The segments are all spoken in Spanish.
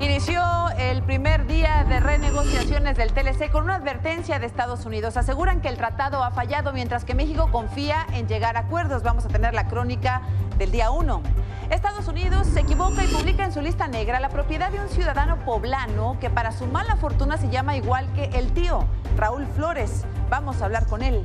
Inició el primer día de renegociaciones del TLC con una advertencia de Estados Unidos. Aseguran que el tratado ha fallado, mientras que México confía en llegar a acuerdos. Vamos a tener la crónica del día 1. Estados Unidos se equivoca y publica en su lista negra la propiedad de un ciudadano poblano que para su mala fortuna se llama igual que el tío, Raúl Flores. Vamos a hablar con él.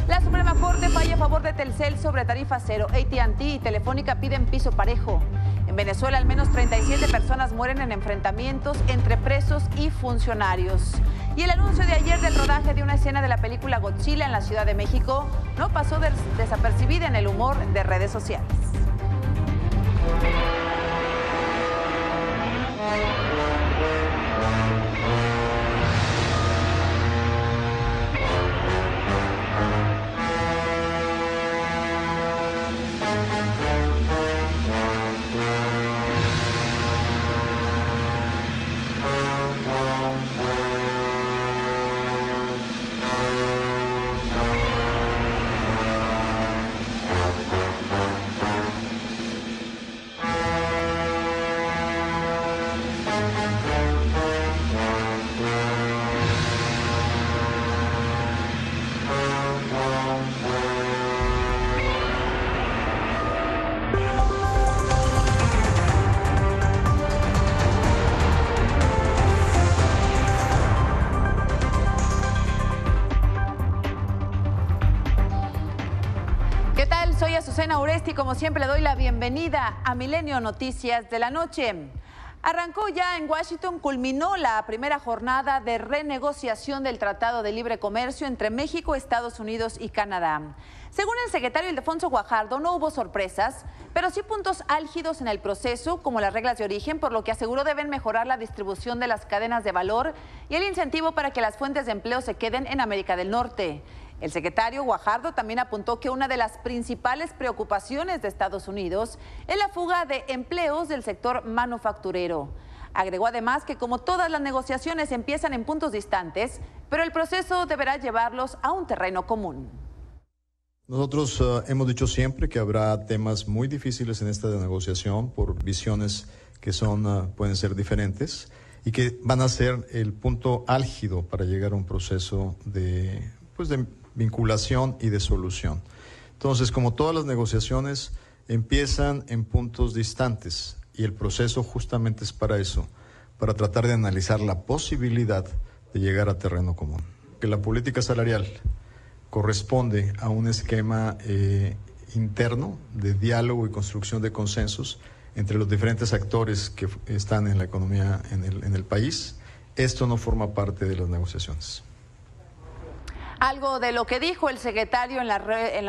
La Suprema Corte falla a favor de Telcel sobre tarifa cero. AT&T y Telefónica piden piso parejo. En Venezuela, al menos 37 personas mueren en enfrentamientos entre presos y funcionarios. Y el anuncio de ayer del rodaje de una escena de la película Godzilla en la Ciudad de México no pasó desapercibida en el humor de redes sociales. Azucena Uresti, como siempre le doy la bienvenida a Milenio Noticias de la Noche. Arrancó ya en Washington, culminó la primera jornada de renegociación del Tratado de Libre Comercio entre México, Estados Unidos y Canadá. Según el secretario Ildefonso Guajardo, no hubo sorpresas, pero sí puntos álgidos en el proceso, como las reglas de origen, por lo que aseguró deben mejorar la distribución de las cadenas de valor y el incentivo para que las fuentes de empleo se queden en América del Norte. El secretario Guajardo también apuntó que una de las principales preocupaciones de Estados Unidos es la fuga de empleos del sector manufacturero. Agregó además que como todas las negociaciones empiezan en puntos distantes, pero el proceso deberá llevarlos a un terreno común. Nosotros hemos dicho siempre que habrá temas muy difíciles en esta negociación por visiones que pueden ser diferentes y que van a ser el punto álgido para llegar a un proceso de vinculación y de solución. Entonces, como todas las negociaciones, empiezan en puntos distantes y el proceso justamente es para eso, para tratar de analizar la posibilidad de llegar a terreno común. Que la política salarial corresponde a un esquema interno de diálogo y construcción de consensos entre los diferentes actores que están en la economía en el país. Esto no forma parte de las negociaciones. Algo de lo que dijo el secretario en la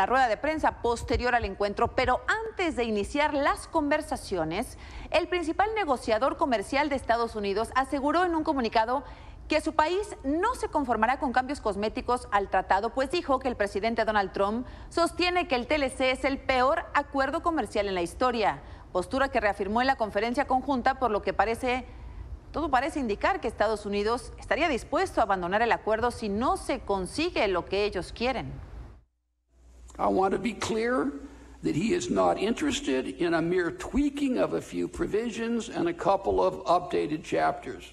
rueda de prensa posterior al encuentro, pero antes de iniciar las conversaciones, el principal negociador comercial de Estados Unidos aseguró en un comunicado que su país no se conformará con cambios cosméticos al tratado, pues dijo que el presidente Donald Trump sostiene que el TLC es el peor acuerdo comercial en la historia, postura que reafirmó en la conferencia conjunta, por lo que todo parece indicar que Estados Unidos estaría dispuesto a abandonar el acuerdo si no se consigue lo que ellos quieren. I want to be clear that he is not interested in a mere tweaking of a few provisions and a couple of updated chapters.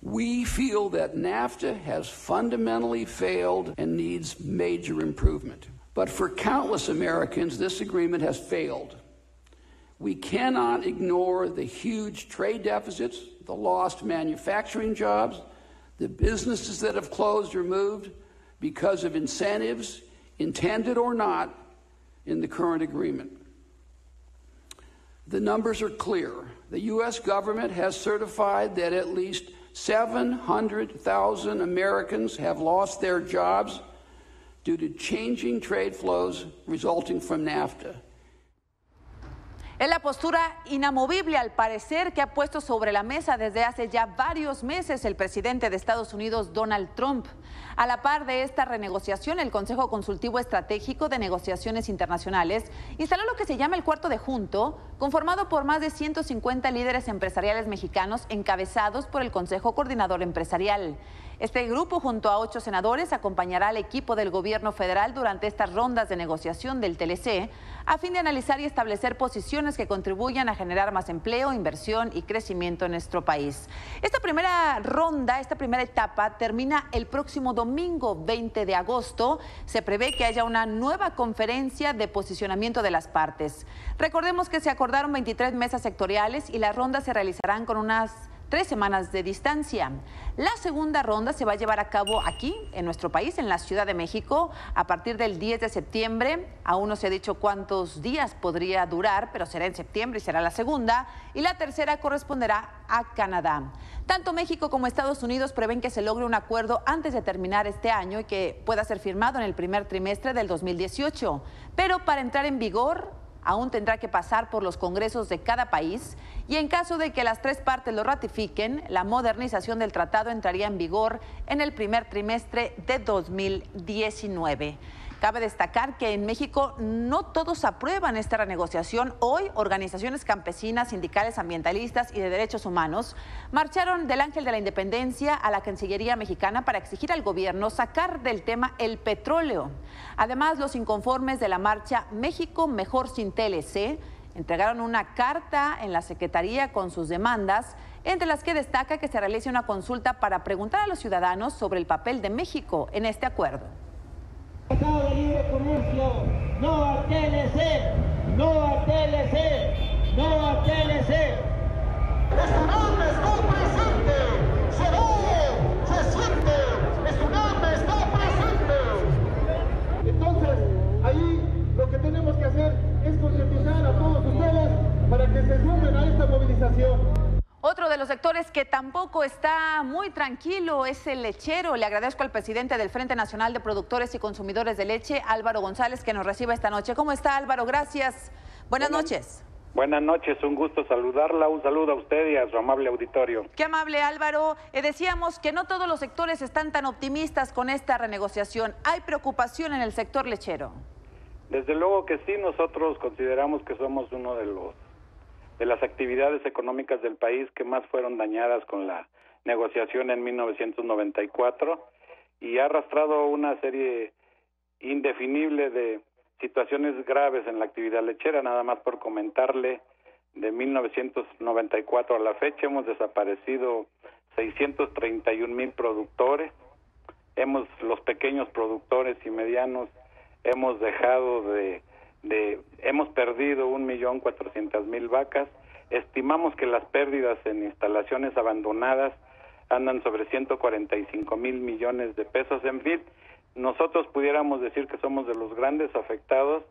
We feel that NAFTA has fundamentally failed and needs major improvement. But for countless Americans, this agreement has failed. We cannot ignore the huge trade deficits, the lost manufacturing jobs, the businesses that have closed or moved because of incentives, intended or not, in the current agreement. The numbers are clear. The U.S. government has certified that at least 700,000 Americans have lost their jobs due to changing trade flows resulting from NAFTA. Es la postura inamovible, al parecer, que ha puesto sobre la mesa desde hace ya varios meses el presidente de Estados Unidos, Donald Trump. A la par de esta renegociación, el Consejo Consultivo Estratégico de Negociaciones Internacionales instaló lo que se llama el Cuarto de Junto, conformado por más de 150 líderes empresariales mexicanos encabezados por el Consejo Coordinador Empresarial. Este grupo, junto a 8 senadores, acompañará al equipo del gobierno federal durante estas rondas de negociación del TLC, a fin de analizar y establecer posiciones que contribuyan a generar más empleo, inversión y crecimiento en nuestro país. Esta primera ronda, esta primera etapa termina el próximo domingo 20 de agosto. Se prevé que haya una nueva conferencia de posicionamiento de las partes. Recordemos que se acordaron 23 mesas sectoriales y las rondas se realizarán con unas 3 semanas de distancia. La segunda ronda se va a llevar a cabo aquí, en nuestro país, en la Ciudad de México, a partir del 10 de septiembre. Aún no se ha dicho cuántos días podría durar, pero será en septiembre y será la segunda. Y la tercera corresponderá a Canadá. Tanto México como Estados Unidos prevén que se logre un acuerdo antes de terminar este año y que pueda ser firmado en el primer trimestre del 2018. Pero para entrar en vigor, aún tendrá que pasar por los congresos de cada país y en caso de que las 3 partes lo ratifiquen, la modernización del tratado entraría en vigor en el primer trimestre de 2019. Cabe destacar que en México no todos aprueban esta renegociación. Hoy, organizaciones campesinas, sindicales, ambientalistas y de derechos humanos marcharon del Ángel de la Independencia a la Cancillería mexicana para exigir al gobierno sacar del tema el petróleo. Además, los inconformes de la marcha México Mejor sin TLC entregaron una carta en la Secretaría con sus demandas, entre las que destaca que se realice una consulta para preguntar a los ciudadanos sobre el papel de México en este acuerdo. Tratado de libre comercio, no a TLC, no a TLC, no a TLC. Este nombre está presente, se ve, se siente, este nombre está presente. Entonces, ahí lo que tenemos que hacer es concientizar a todos ustedes para que se sumen a esta movilización. Otro de los sectores que tampoco está muy tranquilo es el lechero. Le agradezco al presidente del Frente Nacional de Productores y Consumidores de Leche, Álvaro González, que nos reciba esta noche. ¿Cómo está, Álvaro? Gracias. Buenas noches. Buenas noches, un gusto saludarla. Un saludo a usted y a su amable auditorio. Qué amable, Álvaro. Decíamos que no todos los sectores están tan optimistas con esta renegociación. ¿Hay preocupación en el sector lechero? Desde luego que sí, nosotros consideramos que somos uno de las actividades económicas del país que más fueron dañadas con la negociación en 1994 y ha arrastrado una serie indefinible de situaciones graves en la actividad lechera. Nada más por comentarle, de 1994 a la fecha hemos desaparecido 631,000 productores. Los pequeños productores y medianos hemos dejado hemos perdido 1,400,000 vacas. Estimamos que las pérdidas en instalaciones abandonadas andan sobre 145,000 millones de pesos. En fin, nosotros pudiéramos decir que somos de los grandes afectados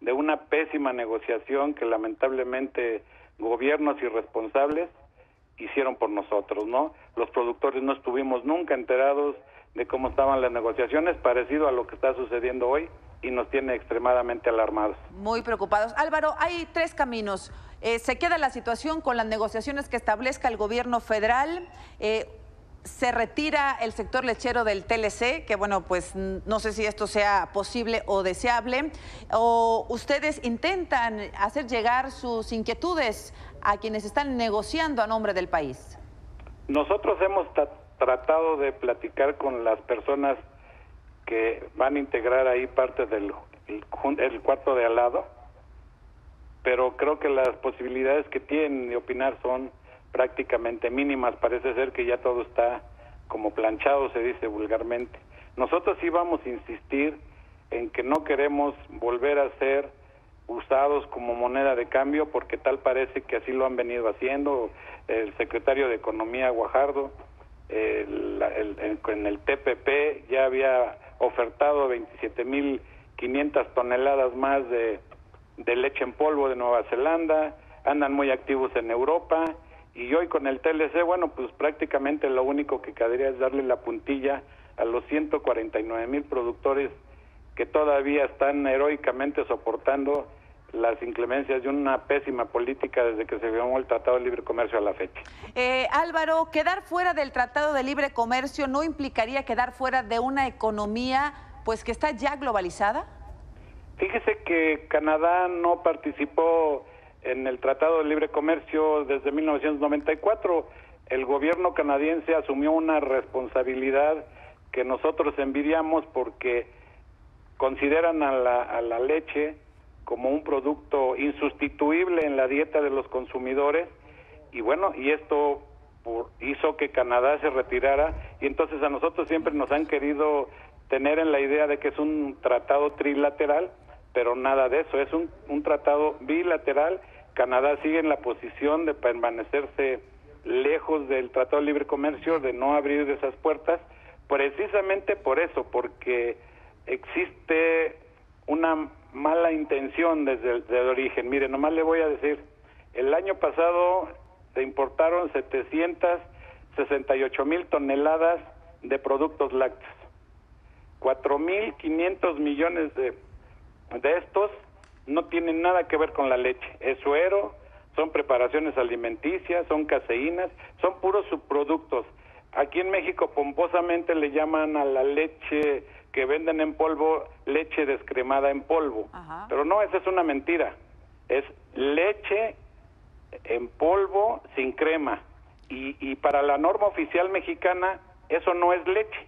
de una pésima negociación que lamentablemente gobiernos irresponsables hicieron por nosotros, ¿no? Los productores no estuvimos nunca enterados de cómo estaban las negociaciones, parecido a lo que está sucediendo hoy, y nos tiene extremadamente alarmados. Muy preocupados. Álvaro, hay 3 caminos. Se queda la situación con las negociaciones que establezca el gobierno federal. Se retira el sector lechero del TLC, que bueno, pues no sé si esto sea posible o deseable. O ustedes intentan hacer llegar sus inquietudes a quienes están negociando a nombre del país. Nosotros hemos tratado de platicar con las personas que van a integrar ahí parte del cuarto de al lado, pero creo que las posibilidades que tienen de opinar son prácticamente mínimas. Parece ser que ya todo está como planchado, se dice vulgarmente. Nosotros sí vamos a insistir en que no queremos volver a ser usados como moneda de cambio, porque tal parece que así lo han venido haciendo. El secretario de Economía, Guajardo, en el TPP ya había ofertado 27,500 toneladas más de leche en polvo de Nueva Zelanda. Andan muy activos en Europa, y hoy con el TLC, bueno, pues prácticamente lo único que quedaría es darle la puntilla a los 149,000 productores que todavía están heroicamente soportando las inclemencias de una pésima política desde que se firmó el Tratado de Libre Comercio a la fecha. Álvaro, quedar fuera del Tratado de Libre Comercio no implicaría quedar fuera de una economía pues que está ya globalizada. Fíjese que Canadá no participó en el Tratado de Libre Comercio desde 1994. El gobierno canadiense asumió una responsabilidad que nosotros envidiamos, porque consideran a la leche como un producto insustituible en la dieta de los consumidores, y bueno, y esto hizo que Canadá se retirara, y entonces a nosotros siempre nos han querido tener en la idea de que es un tratado trilateral, pero nada de eso, es un tratado bilateral. Canadá sigue en la posición de permanecerse lejos del Tratado de Libre Comercio, de no abrir esas puertas, precisamente por eso, porque existe una mala intención desde el origen. Mire, nomás le voy a decir, el año pasado se importaron 768,000 toneladas de productos lácteos. 4,500 millones de estos no tienen nada que ver con la leche. Es suero, son preparaciones alimenticias, son caseínas, son puros subproductos. Aquí en México pomposamente le llaman a la leche que venden en polvo leche descremada en polvo. Ajá. Pero no, esa es una mentira. Es leche en polvo sin crema. Y para la norma oficial mexicana eso no es leche.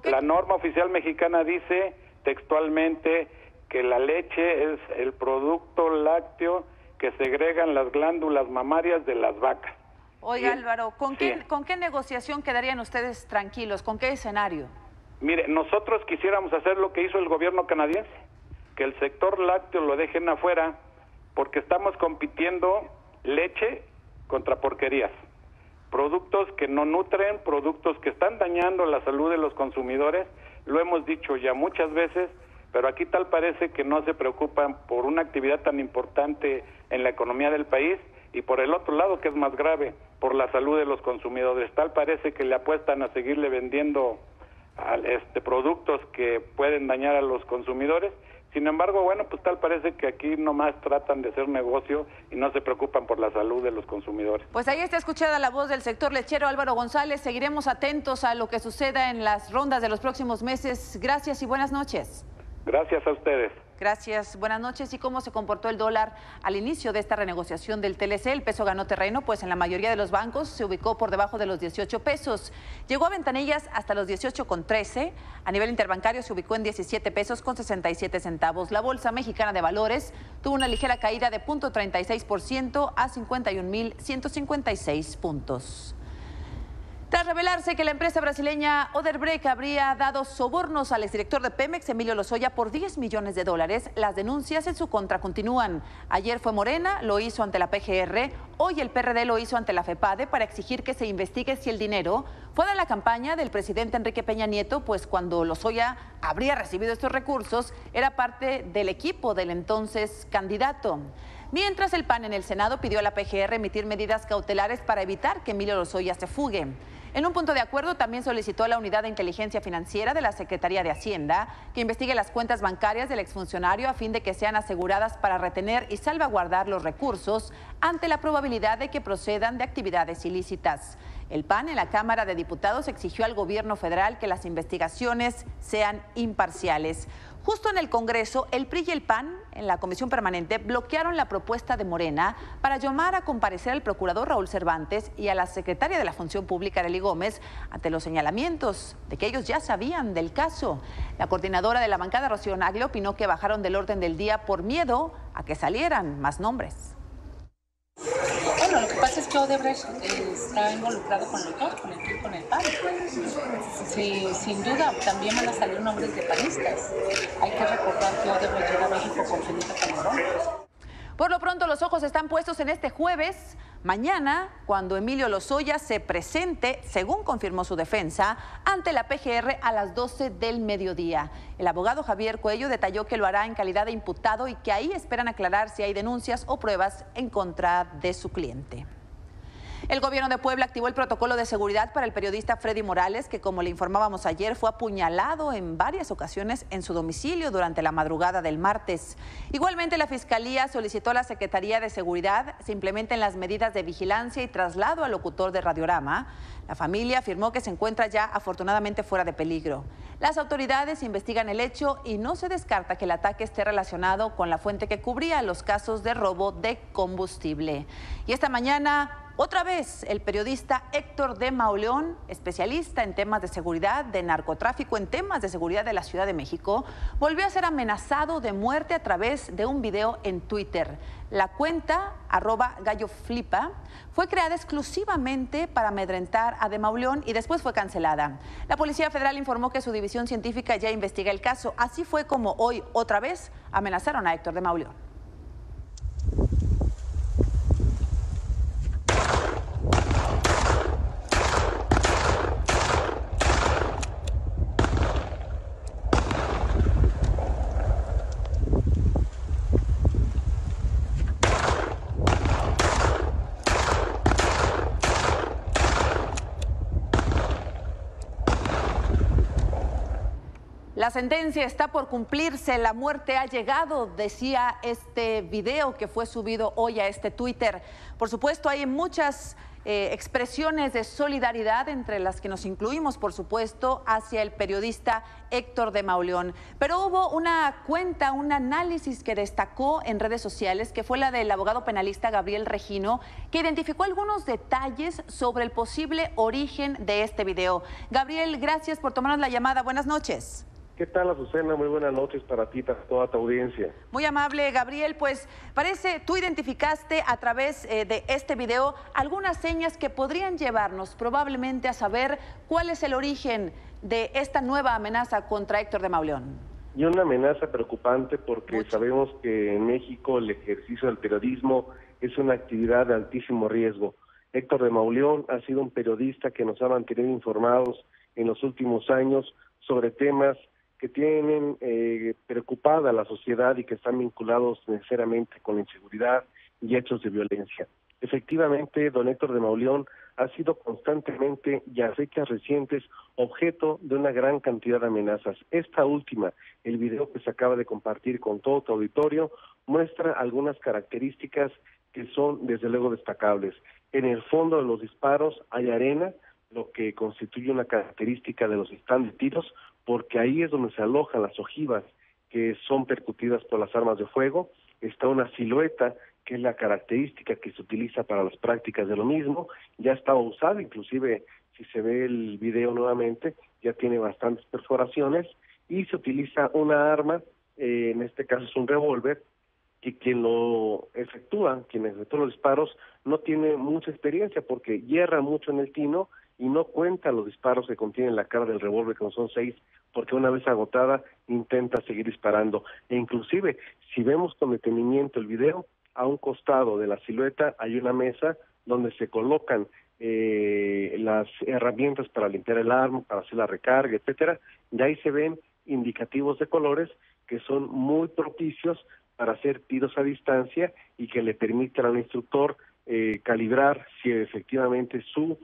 La norma oficial mexicana dice textualmente que la leche es el producto lácteo que segregan las glándulas mamarias de las vacas. Oiga, Álvaro, ¿con qué negociación quedarían ustedes tranquilos? ¿Con qué escenario? Mire, nosotros quisiéramos hacer lo que hizo el gobierno canadiense, que el sector lácteo lo dejen afuera, porque estamos compitiendo leche contra porquerías. Productos que no nutren, productos que están dañando la salud de los consumidores, lo hemos dicho ya muchas veces, pero aquí tal parece que no se preocupan por una actividad tan importante en la economía del país, y por el otro lado, que es más grave, por la salud de los consumidores. Tal parece que le apuestan a seguirle vendiendo productos que pueden dañar a los consumidores. Sin embargo, bueno, pues tal parece que aquí nomás tratan de hacer negocio y no se preocupan por la salud de los consumidores. Pues ahí está escuchada la voz del sector lechero, Álvaro González. Seguiremos atentos a lo que suceda en las rondas de los próximos meses. Gracias y buenas noches. Gracias a ustedes. Gracias, buenas noches. ¿Y cómo se comportó el dólar al inicio de esta renegociación del TLC? El peso ganó terreno, pues en la mayoría de los bancos se ubicó por debajo de los 18 pesos. Llegó a ventanillas hasta los 18,13. A nivel interbancario se ubicó en 17 pesos con 67 centavos. La Bolsa Mexicana de Valores tuvo una ligera caída de 0.36% a 51.156 puntos. Tras revelarse que la empresa brasileña Odebrecht habría dado sobornos al exdirector de Pemex, Emilio Lozoya, por $10 millones, las denuncias en su contra continúan. Ayer fue Morena, lo hizo ante la PGR, hoy el PRD lo hizo ante la FEPADE para exigir que se investigue si el dinero fue de la campaña del presidente Enrique Peña Nieto, pues cuando Lozoya habría recibido estos recursos era parte del equipo del entonces candidato. Mientras, el PAN en el Senado pidió a la PGR emitir medidas cautelares para evitar que Emilio Lozoya se fugue. En un punto de acuerdo, también solicitó a la Unidad de Inteligencia Financiera de la Secretaría de Hacienda que investigue las cuentas bancarias del exfuncionario a fin de que sean aseguradas para retener y salvaguardar los recursos ante la probabilidad de que procedan de actividades ilícitas. El PAN en la Cámara de Diputados exigió al gobierno federal que las investigaciones sean imparciales. Justo en el Congreso, el PRI y el PAN, en la Comisión Permanente, bloquearon la propuesta de Morena para llamar a comparecer al procurador Raúl Cervantes y a la secretaria de la Función Pública, Arely Gómez, ante los señalamientos de que ellos ya sabían del caso. La coordinadora de la bancada, Rocío Nagle, opinó que bajaron del orden del día por miedo a que salieran más nombres. Bueno, lo que pasa es que Odebrecht está involucrado con los dos, con el PRI y con el PAN. Sí, sin duda, también van a salir nombres de panistas. Hay que recordar que Odebrecht llegó a México con Felipe Calderón. Por lo pronto, los ojos están puestos en este jueves, mañana, cuando Emilio Lozoya se presente, según confirmó su defensa, ante la PGR a las 12 del mediodía. El abogado Javier Cuello detalló que lo hará en calidad de imputado y que ahí esperan aclarar si hay denuncias o pruebas en contra de su cliente. El gobierno de Puebla activó el protocolo de seguridad para el periodista Freddy Morales, que, como le informábamos ayer, fue apuñalado en varias ocasiones en su domicilio durante la madrugada del martes. Igualmente, la Fiscalía solicitó a la Secretaría de Seguridad se implementen las medidas de vigilancia y traslado al locutor de Radiorama. La familia afirmó que se encuentra ya afortunadamente fuera de peligro. Las autoridades investigan el hecho y no se descarta que el ataque esté relacionado con la fuente que cubría los casos de robo de combustible. Y esta mañana, Otra vez, el periodista Héctor de Mauleón, especialista en temas de seguridad, de narcotráfico, en temas de seguridad de la Ciudad de México, volvió a ser amenazado de muerte a través de un video en Twitter. La cuenta @galloflipa fue creada exclusivamente para amedrentar a de Mauleón y después fue cancelada. La Policía Federal informó que su división científica ya investiga el caso. Así fue como hoy, otra vez, amenazaron a Héctor de Mauleón. La sentencia está por cumplirse, la muerte ha llegado, decía este video que fue subido hoy a este Twitter. Por supuesto, hay muchas expresiones de solidaridad, entre las que nos incluimos, por supuesto, hacia el periodista Héctor de Mauleón. Pero hubo una cuenta, un análisis que destacó en redes sociales, que fue la del abogado penalista Gabriel Regino, que identificó algunos detalles sobre el posible origen de este video. Gabriel, gracias por tomarnos la llamada. Buenas noches. ¿Qué tal, Azucena? Muy buenas noches para ti y para toda tu audiencia. Muy amable, Gabriel. Pues parece, tú identificaste a través de este video algunas señas que podrían llevarnos probablemente a saber cuál es el origen de esta nueva amenaza contra Héctor de Mauleón. Y una amenaza preocupante porque sabemos que en México el ejercicio del periodismo es una actividad de altísimo riesgo. Héctor de Mauleón ha sido un periodista que nos ha mantenido informados en los últimos años sobre temas que tienen preocupada a la sociedad y que están vinculados necesariamente con la inseguridad y hechos de violencia. Efectivamente, don Héctor de Mauleón ha sido constantemente y a fechas recientes objeto de una gran cantidad de amenazas. Esta última, el video que se acaba de compartir con todo tu auditorio, muestra algunas características que son desde luego destacables. En el fondo de los disparos hay arena, lo que constituye una característica de los stands de tiros, porque ahí es donde se alojan las ojivas que son percutidas por las armas de fuego. Está una silueta, que es la característica que se utiliza para las prácticas de lo mismo. Ya estaba usada, inclusive si se ve el video nuevamente, ya tiene bastantes perforaciones, y se utiliza una arma, en este caso es un revólver, que quien efectúa los disparos, no tiene mucha experiencia porque hierra mucho en el tino y no cuenta los disparos que contiene la carga del revólver, que no son 6, porque una vez agotada intenta seguir disparando. E inclusive, si vemos con detenimiento el video, a un costado de la silueta hay una mesa donde se colocan las herramientas para limpiar el arma, para hacer la recarga, etcétera, y ahí se ven indicativos de colores que son muy propicios para hacer tiros a distancia y que le permiten al instructor calibrar si efectivamente su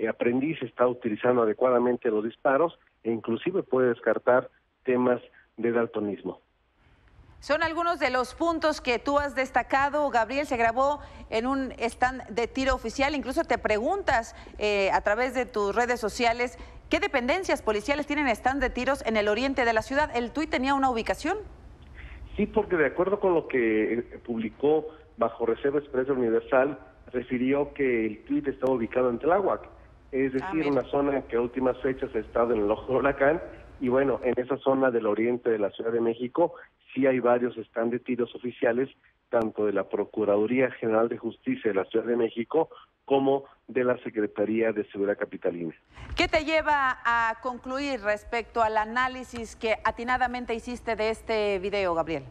aprendiz está utilizando adecuadamente los disparos, e inclusive puede descartar temas de daltonismo. Son algunos de los puntos que tú has destacado, Gabriel. Se grabó en un stand de tiro oficial. Incluso te preguntas a través de tus redes sociales, ¿qué dependencias policiales tienen stand de tiros en el oriente de la ciudad? ¿El tuit tenía una ubicación? Sí, porque de acuerdo con lo que publicó bajo reserva expresa Universal, refirió que el tuit estaba ubicado en Tláhuac, es decir, una zona que a últimas fechas ha estado en el ojo del huracán, y bueno, en esa zona del oriente de la Ciudad de México sí hay varios stand de tiros oficiales, tanto de la Procuraduría General de Justicia de la Ciudad de México como de la Secretaría de Seguridad Capitalina. ¿Qué te lleva a concluir respecto al análisis que atinadamente hiciste de este video, Gabriel?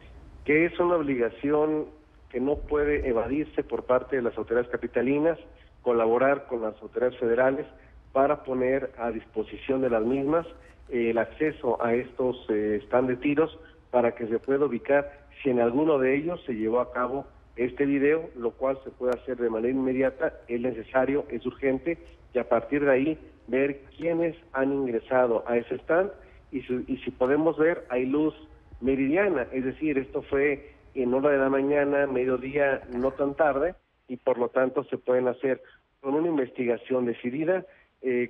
Que es una obligación que no puede evadirse por parte de las autoridades capitalinas, colaborar con las autoridades federales para poner a disposición de las mismas el acceso a estos stand de tiros para que se pueda ubicar si en alguno de ellos se llevó a cabo este video, lo cual se puede hacer de manera inmediata, es necesario, es urgente, y a partir de ahí ver quiénes han ingresado a ese stand y si podemos ver, hay luz meridiana, es decir, esto fue en hora de la mañana, mediodía, no tan tarde, y por lo tanto se pueden hacer con una investigación decidida,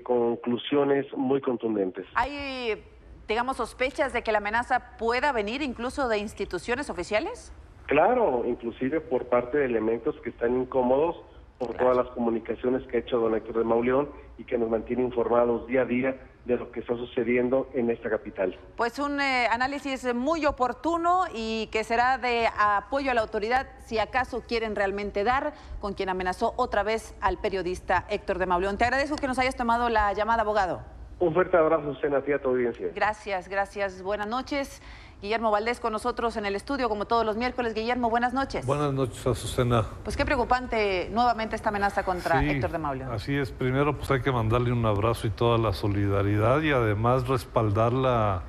conclusiones muy contundentes. ¿Hay, digamos, sospechas de que la amenaza pueda venir incluso de instituciones oficiales? Claro, inclusive por parte de elementos que están incómodos por todas las comunicaciones que ha hecho don Héctor de Mauleón y que nos mantiene informados día a día de lo que está sucediendo en esta capital. Pues un análisis muy oportuno y que será de apoyo a la autoridad si acaso quieren realmente dar con quien amenazó otra vez al periodista Héctor de Mauleón. Te agradezco que nos hayas tomado la llamada, abogado. Un fuerte abrazo, Susana, a ti y a tu audiencia. Gracias, gracias. Buenas noches. Guillermo Valdés con nosotros en el estudio, como todos los miércoles. Guillermo, buenas noches. Buenas noches, Azucena. Pues qué preocupante nuevamente esta amenaza contra Héctor de Mauleón. Así es. Primero, pues hay que mandarle un abrazo y toda la solidaridad y además respaldar la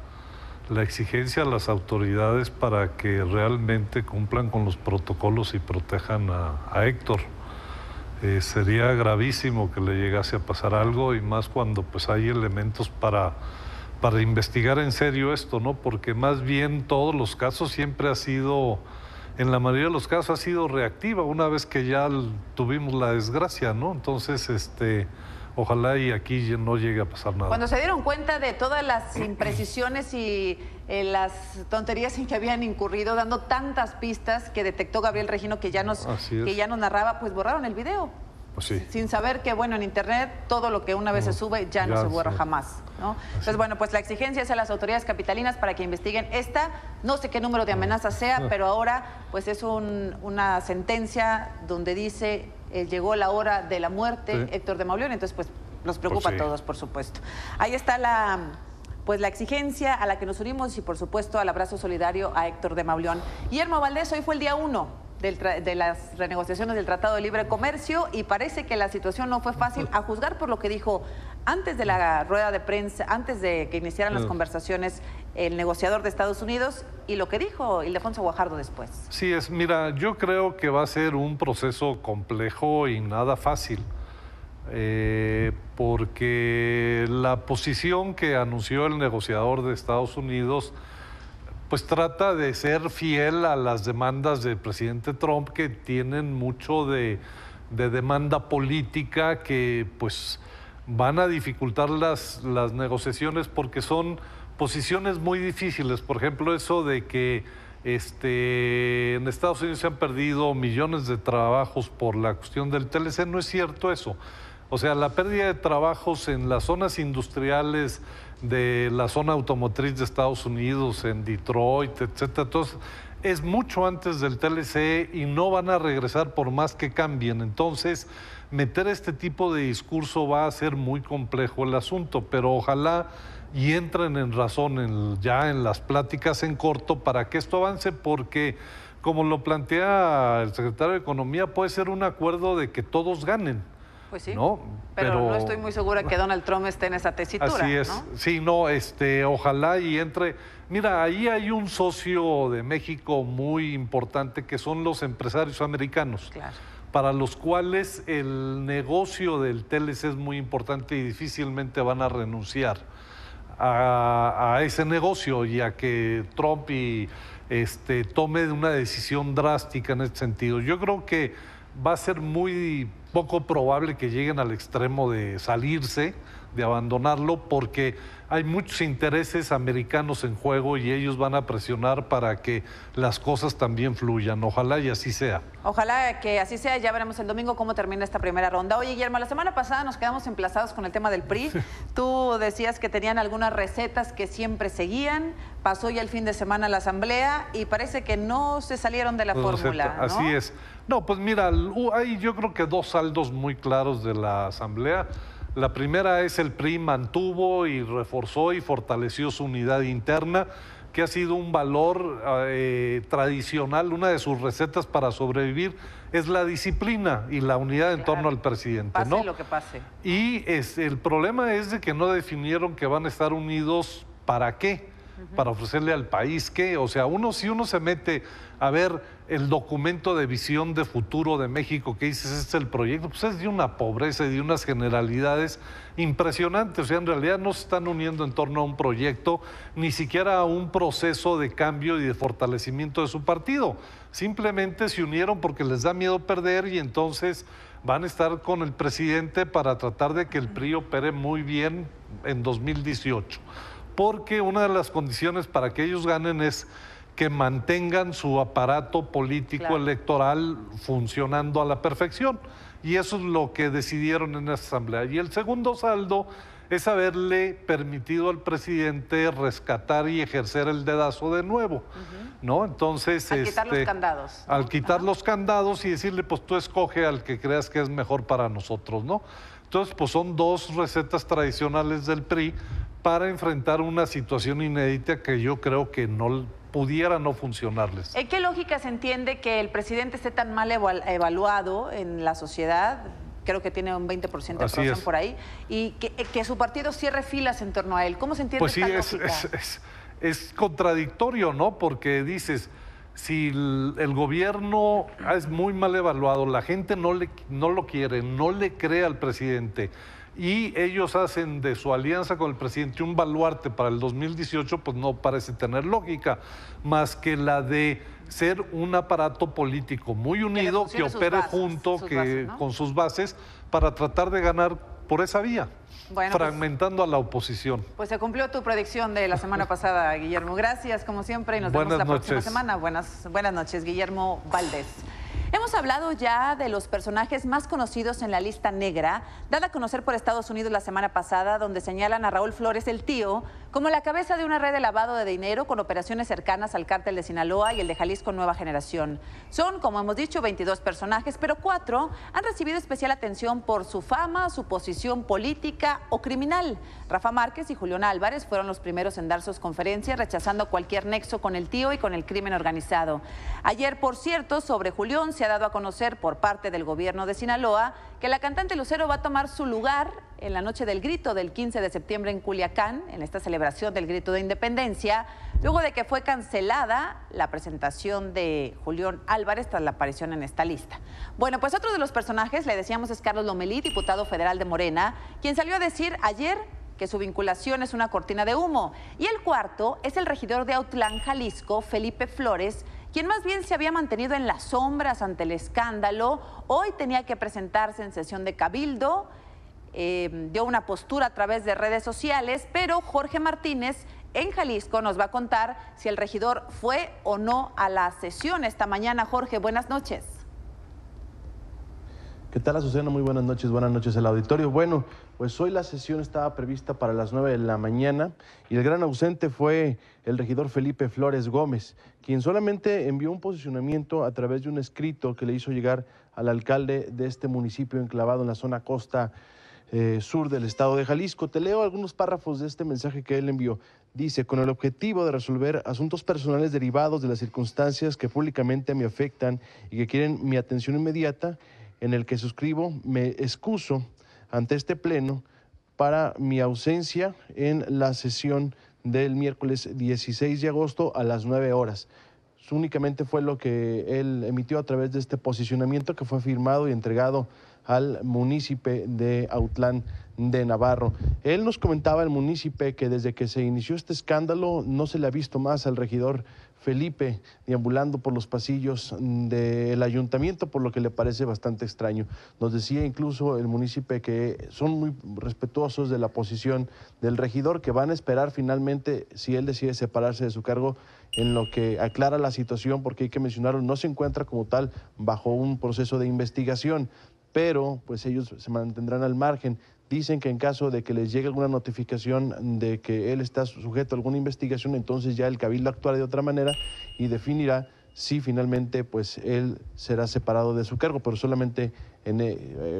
exigencia a las autoridades para que realmente cumplan con los protocolos y protejan a Héctor. Sería gravísimo que le llegase a pasar algo y más cuando pues hay elementos para investigar en serio esto, ¿no? Porque más bien todos los casos siempre ha sido, en la mayoría de los casos ha sido reactiva una vez que ya tuvimos la desgracia, ¿no? Entonces, ojalá y aquí no llegue a pasar nada. Cuando se dieron cuenta de todas las imprecisiones y las tonterías en que habían incurrido, dando tantas pistas que detectó Gabriel Regino que ya nos narraba, pues borraron el video. Pues sí. Sin saber que, bueno, en internet todo lo que una vez se sube ya no se borra jamás, ¿no? Entonces, bueno, pues la exigencia es a las autoridades capitalinas para que investiguen esta, no sé qué número de amenazas sea, pero ahora pues es una sentencia donde dice llegó la hora de la muerte, Héctor de Mauleón, entonces pues nos preocupa a todos, por supuesto. Ahí está la exigencia a la que nos unimos y por supuesto al abrazo solidario a Héctor de Mauleón. Guillermo Valdés, hoy fue el día 1 de las renegociaciones del Tratado de Libre Comercio y parece que la situación no fue fácil, a juzgar por lo que dijo antes de la rueda de prensa, antes de que iniciaran las conversaciones el negociador de Estados Unidos y lo que dijo Ildefonso Guajardo después. Sí, mira, yo creo que va a ser un proceso complejo y nada fácil, porque la posición que anunció el negociador de Estados Unidos pues trata de ser fiel a las demandas del presidente Trump, que tienen mucho de demanda política, que pues van a dificultar las negociaciones porque son posiciones muy difíciles. Por ejemplo, eso de que en Estados Unidos se han perdido millones de trabajos por la cuestión del TLC, no es cierto eso. O sea, la pérdida de trabajos en las zonas industriales de la zona automotriz de Estados Unidos, en Detroit, etcétera, entonces es mucho antes del TLC y no van a regresar por más que cambien. Entonces, meter este tipo de discurso va a ser muy complejo el asunto, pero ojalá y entren en razón ya en las pláticas en corto para que esto avance, porque como lo plantea el secretario de Economía, puede ser un acuerdo de que todos ganen. Pues sí, ¿no? pero no estoy muy segura que Donald Trump esté en esa tesitura. Así es, ¿no? Sí, no, ojalá y entre. Mira, ahí hay un socio de México muy importante que son los empresarios americanos, para los cuales el negocio del TLC es muy importante y difícilmente van a renunciar a ese negocio y a que Trump tome una decisión drástica en ese sentido. Yo creo que va a ser muy poco probable que lleguen al extremo de salirse, de abandonarlo, porque hay muchos intereses americanos en juego y ellos van a presionar para que las cosas también fluyan. Ojalá y así sea. Ojalá que así sea. Ya veremos el domingo cómo termina esta primera ronda. Oye, Guillermo, la semana pasada nos quedamos emplazados con el tema del PRI. Tú decías que tenían algunas recetas que siempre seguían. Pasó ya el fin de semana la asamblea y parece que no se salieron de la fórmula, ¿no? Así es. No, pues mira, hay yo creo que dos saldos muy claros de la asamblea. La primera es el PRI mantuvo y reforzó y fortaleció su unidad interna, que ha sido un valor tradicional. Una de sus recetas para sobrevivir es la disciplina y la unidad en torno al presidente. Pase lo que pase. Y el problema es de que no definieron que van a estar unidos ¿para qué? Para ofrecerle al país qué. O sea, si uno se mete a ver el documento de visión de futuro de México que dices, este es el proyecto, pues es de una pobreza y de unas generalidades impresionantes. O sea, en realidad no se están uniendo en torno a un proyecto, ni siquiera a un proceso de cambio y de fortalecimiento de su partido. Simplemente se unieron porque les da miedo perder y entonces van a estar con el presidente para tratar de que el PRI opere muy bien en 2018. Porque una de las condiciones para que ellos ganen es que mantengan su aparato político electoral funcionando a la perfección. Y eso es lo que decidieron en esa asamblea. Y el segundo saldo es haberle permitido al presidente rescatar y ejercer el dedazo de nuevo, ¿no? Entonces, al quitar los candados, ¿no? Al quitar los candados y decirle, pues tú escoge al que creas que es mejor para nosotros, ¿no? Entonces, pues son dos recetas tradicionales del PRI para enfrentar una situación inédita que yo creo que no pudiera no funcionarles. ¿En qué lógica se entiende que el presidente esté tan mal evaluado en la sociedad? Creo que tiene un 20% de aprobación por ahí, y que su partido cierre filas en torno a él. ¿Cómo se entiende esta lógica? Es contradictorio, ¿no? Porque dices, si el gobierno es muy mal evaluado, la gente no lo quiere, no le cree al presidente, y ellos hacen de su alianza con el presidente un baluarte para el 2018, pues no parece tener lógica, más que la de ser un aparato político muy unido, que opere junto con sus bases para tratar de ganar por esa vía, fragmentando a la oposición. Pues se cumplió tu predicción de la semana pasada, Guillermo. Gracias, como siempre, y nos vemos la próxima semana. Buenas noches, Guillermo Valdés. Hemos hablado ya de los personajes más conocidos en la lista negra, dada a conocer por Estados Unidos la semana pasada, donde señalan a Raúl Flores, el tío, como la cabeza de una red de lavado de dinero con operaciones cercanas al cártel de Sinaloa y el de Jalisco Nueva Generación. Son, como hemos dicho, 22 personajes, pero 4 han recibido especial atención por su fama, su posición política o criminal. Rafa Márquez y Julián Álvarez fueron los primeros en dar sus conferencias, rechazando cualquier nexo con el tío y con el crimen organizado. Ayer, por cierto, sobre Julián se ha dado a conocer por parte del gobierno de Sinaloa que la cantante Lucero va a tomar su lugar en la Noche del Grito del 15 de septiembre en Culiacán, en esta celebración del Grito de Independencia, luego de que fue cancelada la presentación de Julián Álvarez tras la aparición en esta lista. Bueno, pues otro de los personajes, le decíamos, es Carlos Lomelí, diputado federal de Morena, quien salió a decir ayer que su vinculación es una cortina de humo. Y el cuarto es el regidor de Autlán, Jalisco, Felipe Flores, quien más bien se había mantenido en las sombras ante el escándalo. Hoy tenía que presentarse en sesión de cabildo, dio una postura a través de redes sociales, pero Jorge Martínez en Jalisco nos va a contar si el regidor fue o no a la sesión esta mañana. Jorge, buenas noches. ¿Qué tal, Azucena? Muy buenas noches al auditorio. Bueno, pues hoy la sesión estaba prevista para las 9 de la mañana y el gran ausente fue el regidor Felipe Flores Gómez, quien solamente envió un posicionamiento a través de un escrito que le hizo llegar al alcalde de este municipio enclavado en la zona costa sur del estado de Jalisco. Te leo algunos párrafos de este mensaje que él envió. Dice: con el objetivo de resolver asuntos personales derivados de las circunstancias que públicamente me afectan y que quieren mi atención inmediata, en el que suscribo, me excuso ante este pleno para mi ausencia en la sesión del miércoles 16 de agosto a las 9 horas. Únicamente fue lo que él emitió a través de este posicionamiento que fue firmado y entregado al munícipe de Autlán de Navarro. Él nos comentaba, el munícipe, que desde que se inició este escándalo no se le ha visto más al regidor Felipe deambulando por los pasillos del ayuntamiento, por lo que le parece bastante extraño. Nos decía incluso el munícipe que son muy respetuosos de la posición del regidor, que van a esperar finalmente si él decide separarse de su cargo en lo que aclara la situación, porque hay que mencionarlo, no se encuentra como tal bajo un proceso de investigación, pero pues ellos se mantendrán al margen. Dicen que en caso de que les llegue alguna notificación de que él está sujeto a alguna investigación, entonces ya el cabildo actuará de otra manera y definirá si finalmente pues él será separado de su cargo, pero solamente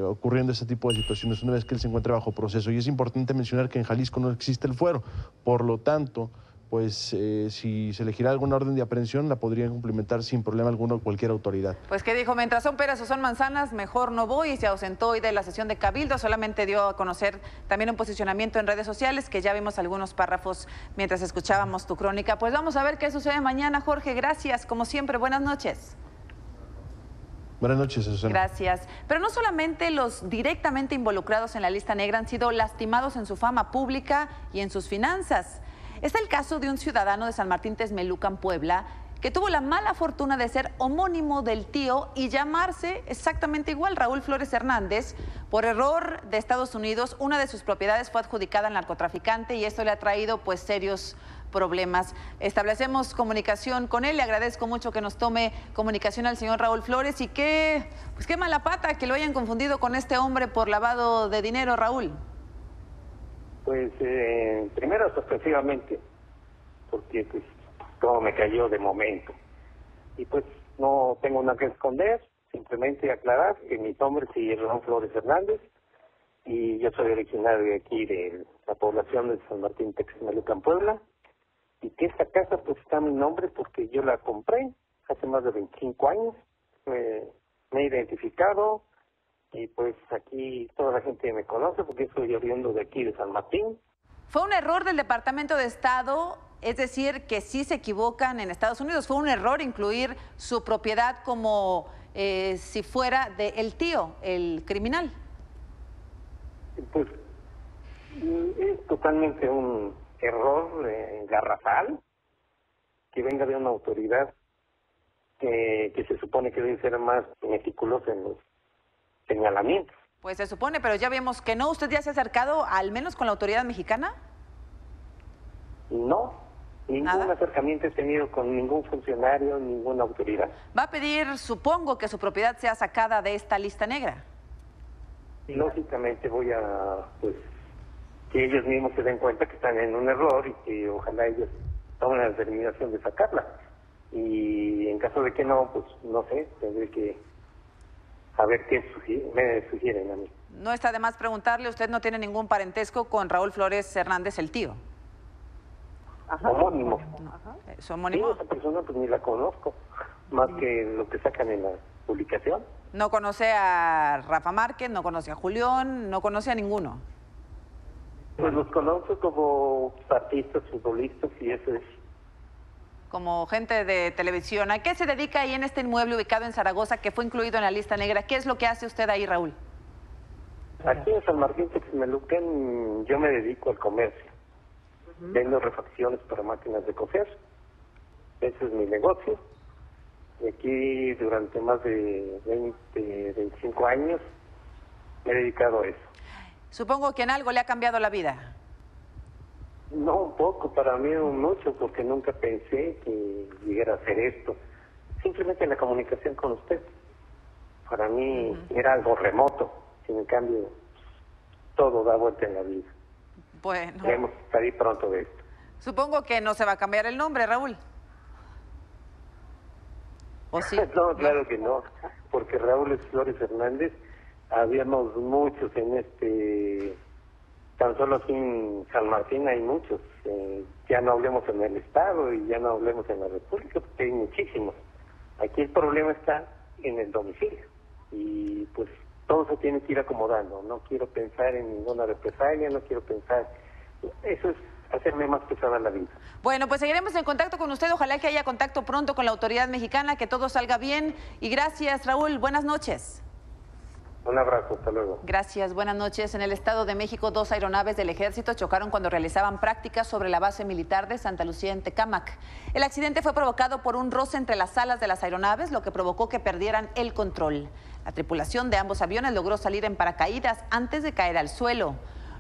ocurriendo ese tipo de situaciones una vez que él se encuentre bajo proceso. Y es importante mencionar que en Jalisco no existe el fuero, por lo tanto, pues si se elegirá alguna orden de aprehensión, la podrían cumplimentar sin problema alguno cualquier autoridad. Pues que dijo, mientras son peras o son manzanas, mejor no voy, y se ausentó hoy de la sesión de cabildo. Solamente dio a conocer también un posicionamiento en redes sociales, que ya vimos algunos párrafos mientras escuchábamos tu crónica. Pues vamos a ver qué sucede mañana, Jorge. Gracias, como siempre, buenas noches. Buenas noches, Susana. Gracias. Pero no solamente los directamente involucrados en la lista negra han sido lastimados en su fama pública y en sus finanzas. Es el caso de un ciudadano de San Martín Texmelucan, Puebla, que tuvo la mala fortuna de ser homónimo del tío y llamarse exactamente igual, Raúl Flores Hernández. Por error de Estados Unidos, una de sus propiedades fue adjudicada al narcotraficante y esto le ha traído pues serios problemas. Establecemos comunicación con él. Le agradezco mucho que nos tome comunicación al señor Raúl Flores y qué mala pata que lo hayan confundido con este hombre por lavado de dinero, Raúl. Pues primero sorpresivamente, porque pues todo me cayó de momento. Y pues no tengo nada que esconder, simplemente aclarar que mi nombre es Raúl Flores Hernández y yo soy originario de aquí, de la población de San Martín Texmelucan, Puebla, y que esta casa pues está a mi nombre porque yo la compré hace más de 25 años, me he identificado y pues aquí toda la gente me conoce porque soy oriundo de aquí de San Martín. ¿Fue un error del Departamento de Estado? Es decir, que sí se equivocan en Estados Unidos. ¿Fue un error incluir su propiedad como si fuera del tío, el criminal? Pues es totalmente un error garrafal que venga de una autoridad que se supone que debe ser más meticulosa en los señalamientos. Pues se supone, pero ya vemos que no. ¿Usted ya se ha acercado al menos con la autoridad mexicana? No, ningún acercamiento he tenido con ningún funcionario, ninguna autoridad. Va a pedir, supongo, que su propiedad sea sacada de esta lista negra. Lógicamente voy a, pues, que ellos mismos se den cuenta que están en un error y que ojalá ellos tomen la determinación de sacarla. Y en caso de que no, pues no sé, tendré que saber qué me sugieren a mí. No está de más preguntarle, usted no tiene ningún parentesco con Raúl Flores Hernández, el tío. Ajá. Homónimo. ¿Es homónimo? Sí, esa persona pues ni la conozco, más que lo que sacan en la publicación. ¿No conoce a Rafa Márquez, no conoce a Julián, no conoce a ninguno? Pues los conozco como artistas, futbolistas y eso es. Como gente de televisión. ¿A qué se dedica ahí en este inmueble ubicado en Zaragoza que fue incluido en la lista negra? ¿Qué es lo que hace usted ahí, Raúl? Aquí en San Martín Texmelucan yo me dedico al comercio. Vendo refacciones para máquinas de coser. Ese es mi negocio. Y aquí durante más de 25 años me he dedicado a eso. Supongo que en algo le ha cambiado la vida. No, un poco, para mí mucho, porque nunca pensé que llegara a hacer esto. Simplemente la comunicación con usted. Para mí era algo remoto, sin en cambio todo da vuelta en la vida. Bueno. Debemos salir pronto de esto. Supongo que no se va a cambiar el nombre, Raúl. ¿O sí? No, claro que no, porque Raúl Flores Hernández, habíamos muchos en tan solo aquí en San Martín hay muchos. Ya no hablemos en el Estado y ya no hablemos en la República, porque hay muchísimos. Aquí el problema está en el domicilio y pues todo se tiene que ir acomodando. No quiero pensar en ninguna represalia, no quiero pensar. Eso es hacerme más pesada la vida. Bueno, pues seguiremos en contacto con usted. Ojalá que haya contacto pronto con la autoridad mexicana, que todo salga bien. Y gracias, Raúl. Buenas noches. Un abrazo, hasta luego. Gracias, buenas noches. En el Estado de México, 2 aeronaves del ejército chocaron cuando realizaban prácticas sobre la base militar de Santa Lucía en Tecámac. El accidente fue provocado por un roce entre las alas de las aeronaves, lo que provocó que perdieran el control. La tripulación de ambos aviones logró salir en paracaídas antes de caer al suelo.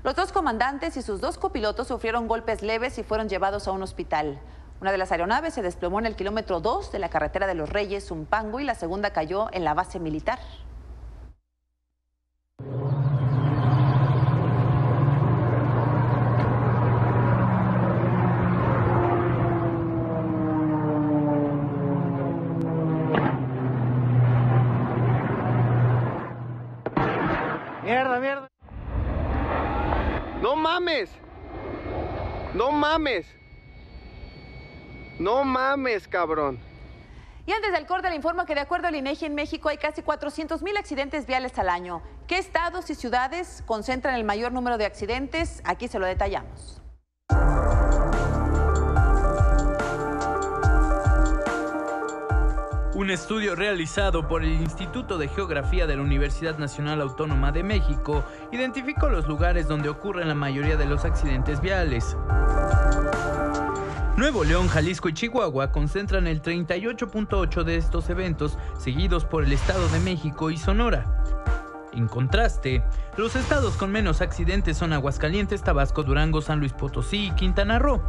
Los 2 comandantes y sus 2 copilotos sufrieron golpes leves y fueron llevados a un hospital. Una de las aeronaves se desplomó en el kilómetro 2 de la carretera de los Reyes, Zumpango, y la segunda cayó en la base militar. Mierda. No mames. No mames, cabrón. Y antes del corte le informo que de acuerdo al INEGI en México hay casi 400,000 accidentes viales al año. ¿Qué estados y ciudades concentran el mayor número de accidentes? Aquí se lo detallamos. Un estudio realizado por el Instituto de Geografía de la Universidad Nacional Autónoma de México identificó los lugares donde ocurren la mayoría de los accidentes viales. Nuevo León, Jalisco y Chihuahua concentran el 38.8% de estos eventos, seguidos por el Estado de México y Sonora. En contraste, los estados con menos accidentes son Aguascalientes, Tabasco, Durango, San Luis Potosí y Quintana Roo.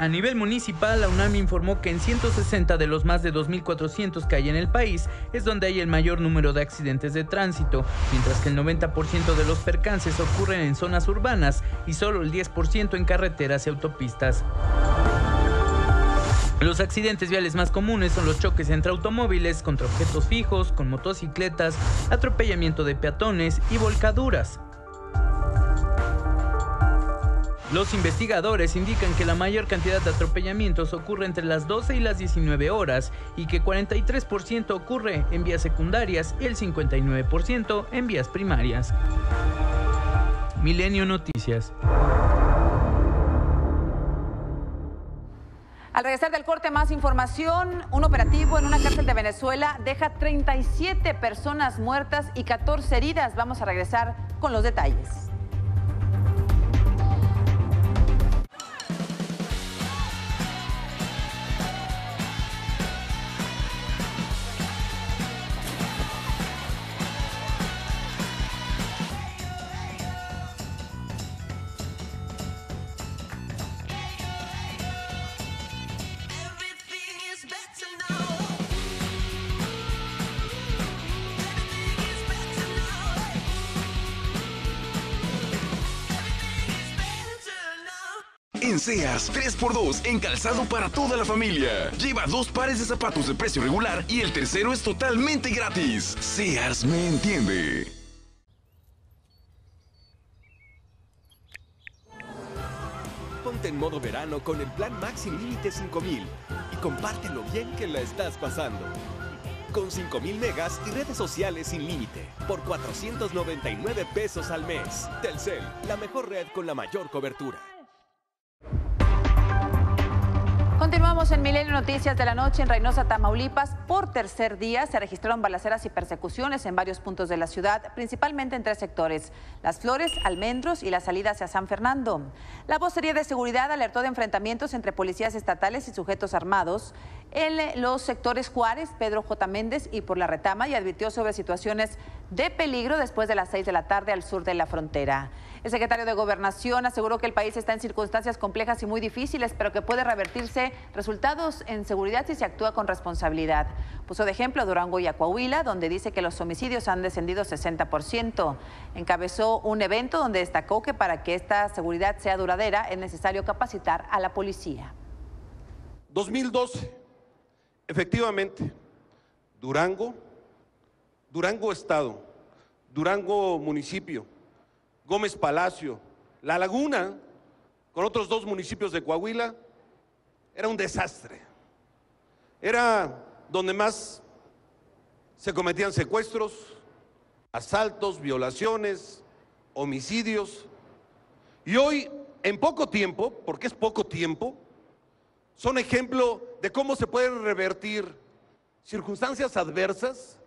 A nivel municipal, la UNAM informó que en 160 de los más de 2.400 que hay en el país es donde hay el mayor número de accidentes de tránsito, mientras que el 90% de los percances ocurren en zonas urbanas y solo el 10% en carreteras y autopistas. Los accidentes viales más comunes son los choques entre automóviles, contra objetos fijos, con motocicletas, atropellamiento de peatones y volcaduras. Los investigadores indican que la mayor cantidad de atropellamientos ocurre entre las 12 y las 19 horas y que 43% ocurre en vías secundarias y el 59% en vías primarias. Milenio Noticias. Al regresar del corte, más información. Un operativo en una cárcel de Venezuela deja 37 personas muertas y 14 heridas. Vamos a regresar con los detalles. En Sears, 3x2 en calzado para toda la familia. Lleva 2 pares de zapatos de precio regular y el tercero es totalmente gratis. Sears me entiende. Ponte en modo verano con el plan Max sin límite 5000 y comparte lo bien que la estás pasando. Con 5000 megas y redes sociales sin límite por 499 pesos al mes. Telcel, la mejor red con la mayor cobertura. Continuamos en Milenio Noticias de la Noche. En Reynosa, Tamaulipas, por tercer día se registraron balaceras y persecuciones en varios puntos de la ciudad, principalmente en 3 sectores: Las Flores, Almendros y la salida hacia San Fernando. La Vocería de Seguridad alertó de enfrentamientos entre policías estatales y sujetos armados en los sectores Juárez, Pedro J. Méndez y por la Retama, y advirtió sobre situaciones de peligro después de las 6 de la tarde al sur de la frontera. El secretario de Gobernación aseguró que el país está en circunstancias complejas y muy difíciles, pero que puede revertirse resultados en seguridad si se actúa con responsabilidad. Puso de ejemplo Durango y a Coahuila, donde dice que los homicidios han descendido 60%. Encabezó un evento donde destacó que para que esta seguridad sea duradera es necesario capacitar a la policía. 2012, efectivamente, Durango Estado, Durango Municipio, Gómez Palacio, La Laguna, con otros 2 municipios de Coahuila, era un desastre. Era donde más se cometían secuestros, asaltos, violaciones, homicidios. Y hoy, en poco tiempo, porque es poco tiempo, son ejemplo de cómo se pueden revertir circunstancias adversas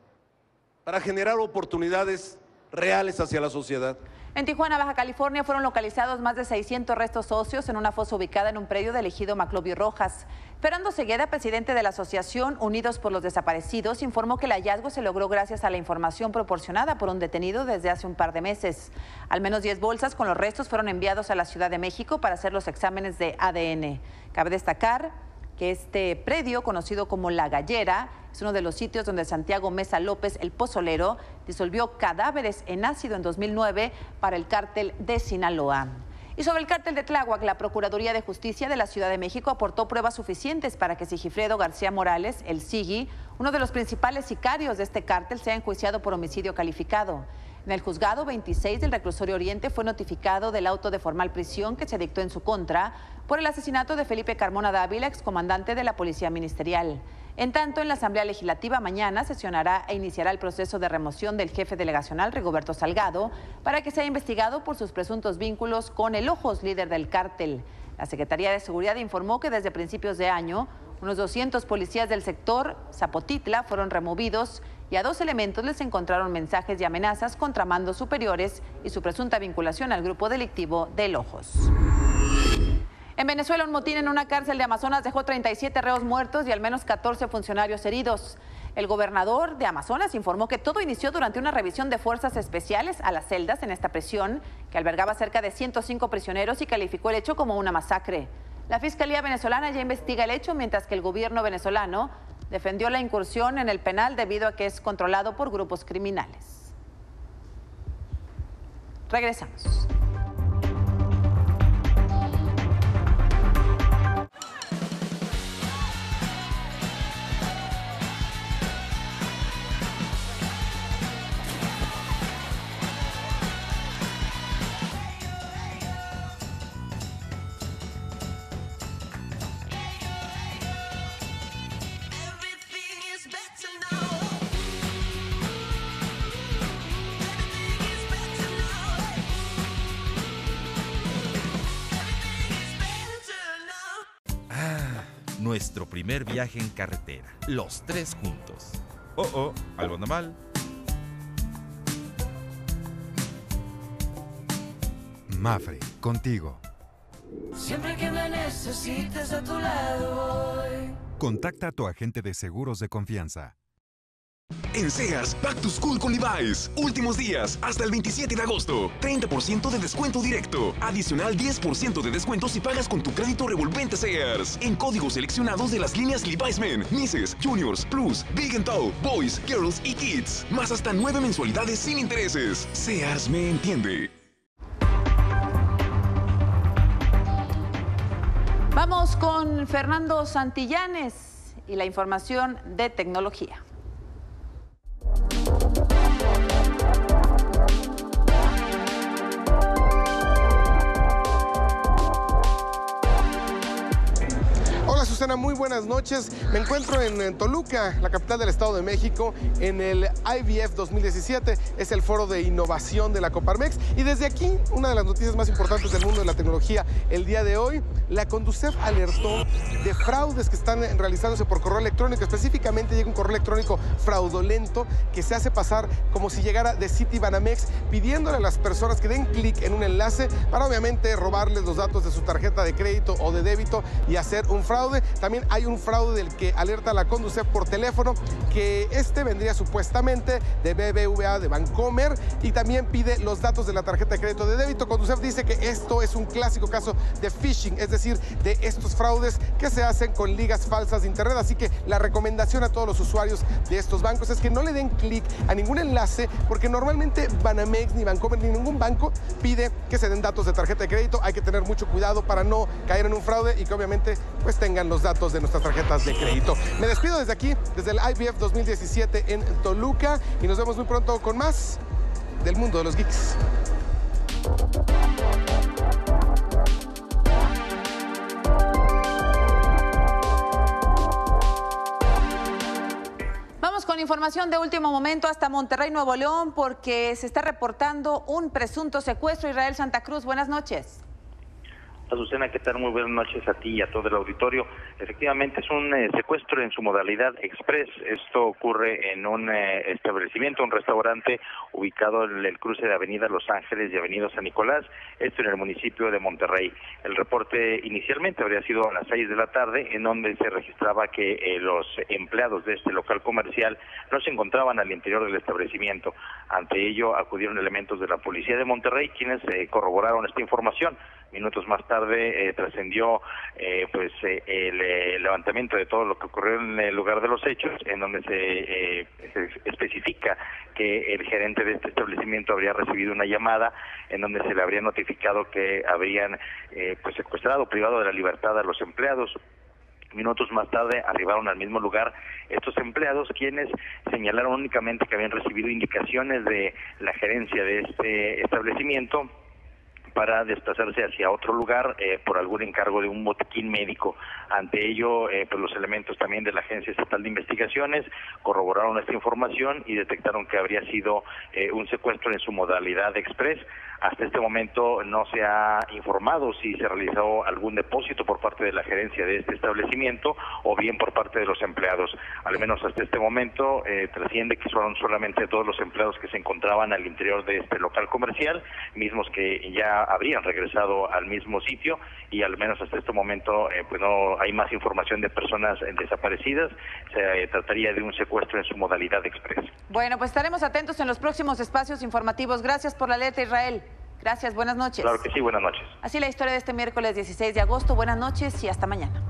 para generar oportunidades reales hacia la sociedad. En Tijuana, Baja California, fueron localizados más de 600 restos óseos en una fosa ubicada en un predio del ejido Maclovio Rojas. Fernando Segueda, presidente de la Asociación Unidos por los Desaparecidos, informó que el hallazgo se logró gracias a la información proporcionada por un detenido desde hace un par de meses. Al menos 10 bolsas con los restos fueron enviados a la Ciudad de México para hacer los exámenes de ADN. Cabe destacar que este predio, conocido como La Gallera, es uno de los sitios donde Santiago Mesa López, el pozolero, disolvió cadáveres en ácido en 2009 para el cártel de Sinaloa. Y sobre el cártel de Tláhuac, la Procuraduría de Justicia de la Ciudad de México aportó pruebas suficientes para que Sigifredo García Morales, el Sigi, uno de los principales sicarios de este cártel, sea enjuiciado por homicidio calificado. En el juzgado 26 del Reclusorio Oriente fue notificado del auto de formal prisión que se dictó en su contra por el asesinato de Felipe Carmona Dávila, excomandante de la Policía Ministerial. En tanto, en la Asamblea Legislativa mañana sesionará e iniciará el proceso de remoción del jefe delegacional Rigoberto Salgado para que sea investigado por sus presuntos vínculos con el Ojos, líder del cártel. La Secretaría de Seguridad informó que desde principios de año unos 200 policías del sector Zapotitla fueron removidos y a 2 elementos les encontraron mensajes y amenazas contra mandos superiores y su presunta vinculación al grupo delictivo del Ojos. En Venezuela, un motín en una cárcel de Amazonas dejó 37 reos muertos y al menos 14 funcionarios heridos. El gobernador de Amazonas informó que todo inició durante una revisión de fuerzas especiales a las celdas en esta prisión, que albergaba cerca de 105 prisioneros, y calificó el hecho como una masacre. La Fiscalía venezolana ya investiga el hecho, mientras que el gobierno venezolano defendió la incursión en el penal debido a que es controlado por grupos criminales. Regresamos. Nuestro primer viaje en carretera, los tres juntos. Algo anda mal. Mapfre, contigo. Siempre que me necesites a tu lado voy. Contacta a tu agente de seguros de confianza. En Sears, Back to School con Levi's. Últimos días, hasta el 27 de agosto. 30% de descuento directo. Adicional 10% de descuento si pagas con tu crédito revolvente Sears. En códigos seleccionados de las líneas Levi's Men, Misses, Juniors, Plus, Big and Tall, Boys, Girls y Kids. Más hasta 9 mensualidades sin intereses. Sears me entiende. Vamos con Fernando Santillanes y la información de tecnología. Hola Susana, muy buenas noches. Me encuentro en Toluca, la capital del Estado de México, en el IBF 2017. Es el foro de innovación de la Coparmex. Y desde aquí, una de las noticias más importantes del mundo de la tecnología el día de hoy, la Conducef alertó de fraudes que están realizándose por correo electrónico. Específicamente llega un correo electrónico fraudulento que se hace pasar como si llegara de Citibanamex, pidiéndole a las personas que den clic en un enlace para obviamente robarles los datos de su tarjeta de crédito o de débito y hacer un fraude. También hay un fraude del que alerta a la Conducef por teléfono, que vendría supuestamente de BBVA, de Bancomer, y también pide los datos de la tarjeta de crédito de débito. Conducef dice que esto es un clásico caso de phishing, es decir, de estos fraudes que se hacen con ligas falsas de internet. Así que la recomendación a todos los usuarios de estos bancos es que no le den clic a ningún enlace, porque normalmente Banamex, ni Bancomer, ni ningún banco pide que se den datos de tarjeta de crédito. Hay que tener mucho cuidado para no caer en un fraude y que obviamente pues tengan los datos de nuestras tarjetas de crédito. Me despido desde aquí, desde el IBF 2017 en Toluca, y nos vemos muy pronto con más del mundo de los geeks. Vamos con información de último momento hasta Monterrey, Nuevo León, porque se está reportando un presunto secuestro. Israel Santa Cruz, buenas noches. Azucena, ¿qué tal? Muy buenas noches a ti y a todo el auditorio. Efectivamente, es un secuestro en su modalidad express. Esto ocurre en un establecimiento, un restaurante ubicado en el cruce de Avenida Los Ángeles y Avenida San Nicolás, esto en el municipio de Monterrey. El reporte inicialmente habría sido a las 6 de la tarde, en donde se registraba que los empleados de este local comercial no se encontraban al interior del establecimiento. Ante ello, acudieron elementos de la Policía de Monterrey, quienes corroboraron esta información. Minutos más tarde trascendió el levantamiento de todo lo que ocurrió en el lugar de los hechos, en donde se especifica que el gerente de este establecimiento habría recibido una llamada en donde se le habría notificado que habrían secuestrado, privado de la libertad a los empleados. Minutos más tarde arribaron al mismo lugar estos empleados, quienes señalaron únicamente que habían recibido indicaciones de la gerencia de este establecimiento para desplazarse hacia otro lugar por algún encargo de un botiquín médico. Ante ello, los elementos también de la Agencia Estatal de Investigaciones corroboraron esta información y detectaron que habría sido un secuestro en su modalidad express. Hasta este momento no se ha informado si se realizó algún depósito por parte de la gerencia de este establecimiento o bien por parte de los empleados. Al menos hasta este momento trasciende que fueron solamente todos los empleados que se encontraban al interior de este local comercial, mismos que ya habrían regresado al mismo sitio, y al menos hasta este momento no hay más información de personas desaparecidas. Se trataría de un secuestro en su modalidad express. Bueno, pues estaremos atentos en los próximos espacios informativos. Gracias por la alerta, Israel. Gracias, buenas noches. Claro que sí, buenas noches. Así la historia de este miércoles 16 de agosto. Buenas noches y hasta mañana.